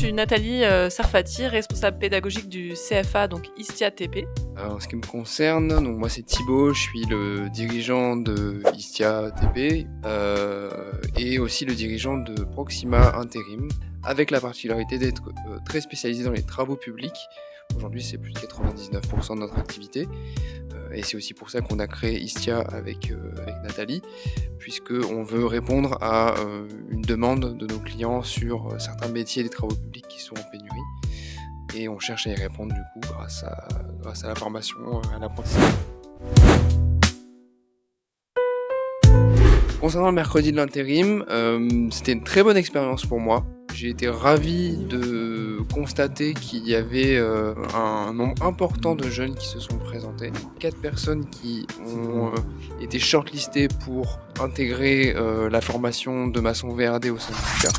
suis Nathalie Sarfati, responsable pédagogique du CFA, donc Istia TP. En ce qui me concerne, donc moi c'est Thibaut, je suis le dirigeant de Istia TP et aussi le dirigeant de Proxima Intérim, avec la particularité d'être très spécialisé dans les travaux publics. Aujourd'hui c'est plus de 99% de notre activité et c'est aussi pour ça qu'on a créé Istia avec Nathalie, puisqu'on veut répondre à une demande de nos clients sur certains métiers des travaux publics qui sont en pénurie. Et on cherche à y répondre du coup grâce à la formation, à l'apprentissage. Concernant le mercredi de l'intérim, c'était une très bonne expérience pour moi. J'ai été ravi de constater qu'il y avait un nombre important de jeunes qui se sont présentés. 4 personnes qui ont été shortlistées pour intégrer la formation de maçon VRD au syndicat.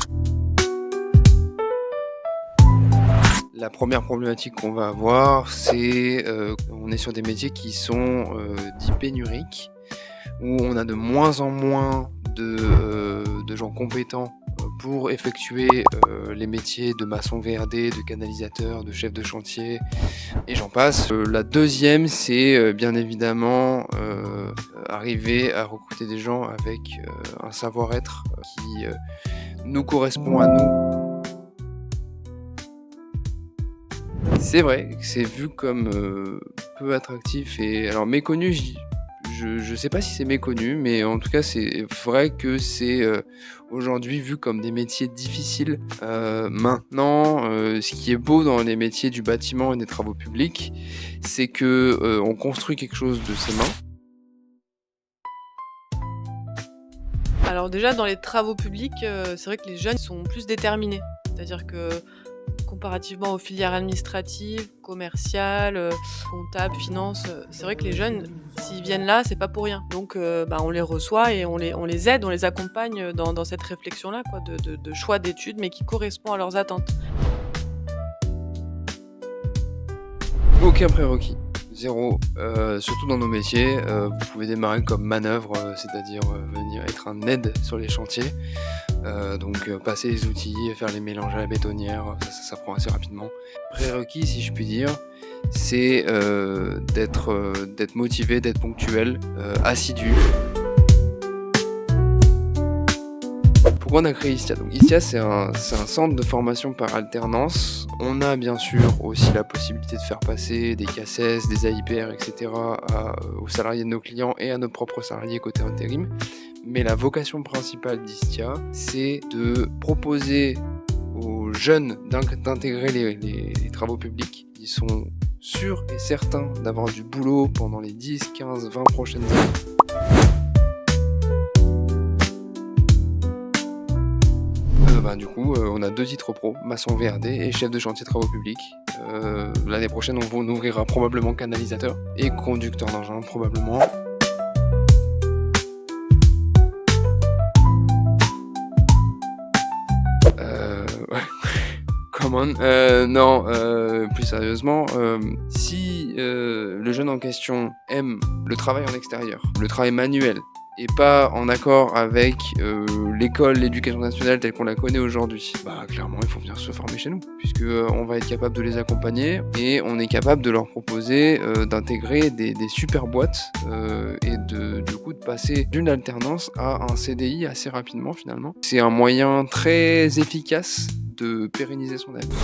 La première problématique qu'on va avoir, c'est on est sur des métiers qui sont dits pénuriques, où on a de moins en moins de gens compétents pour effectuer les métiers de maçon VRD, de canalisateur, de chef de chantier, et j'en passe. La deuxième, c'est bien évidemment arriver à recruter des gens avec un savoir-être qui nous correspond à nous. C'est vrai que c'est vu comme peu attractif et alors méconnu, je sais pas si c'est méconnu, mais en tout cas c'est vrai que c'est aujourd'hui vu comme des métiers difficiles. Maintenant, ce qui est beau dans les métiers du bâtiment et des travaux publics, c'est que on construit quelque chose de ses mains. Alors déjà dans les travaux publics, c'est vrai que les jeunes sont plus déterminés. C'est-à-dire que comparativement aux filières administratives, commerciales, comptables, finances, c'est vrai que les jeunes, s'ils viennent là, c'est pas pour rien. Donc on les reçoit et on les aide, on les accompagne dans cette réflexion-là, quoi, de choix d'études, mais qui correspond à leurs attentes. Aucun prérequis, zéro. Surtout dans nos métiers, vous pouvez démarrer comme manœuvre, c'est-à-dire venir être un aide sur les chantiers. Donc passer les outils, faire les mélanges à la bétonnière, ça prend assez rapidement. Prérequis, si je puis dire, c'est d'être motivé, d'être ponctuel, assidu. Pourquoi on a créé Istia ? Donc Istia, c'est un centre de formation par alternance. On a bien sûr aussi la possibilité de faire passer des CACES, des AIPR, etc. aux salariés de nos clients et à nos propres salariés côté intérim. Mais la vocation principale d'Istia, c'est de proposer aux jeunes d'intégrer les travaux publics. Ils sont sûrs et certains d'avoir du boulot pendant les 10, 15, 20 prochaines années. Du coup, on a 2 titres pro, maçon VRD et chef de chantier travaux publics. L'année prochaine, on ouvrira probablement canalisateur et conducteur d'engin, probablement. Come on. Non, plus sérieusement, si le jeune en question aime le travail en extérieur, le travail manuel, et pas en accord avec l'école, l'éducation nationale telle qu'on la connaît aujourd'hui, clairement il faut venir se former chez nous, puisque on va être capable de les accompagner et on est capable de leur proposer d'intégrer des super boîtes et du coup de passer d'une alternance à un CDI assez rapidement finalement. C'est un moyen très efficace de pérenniser son avenir.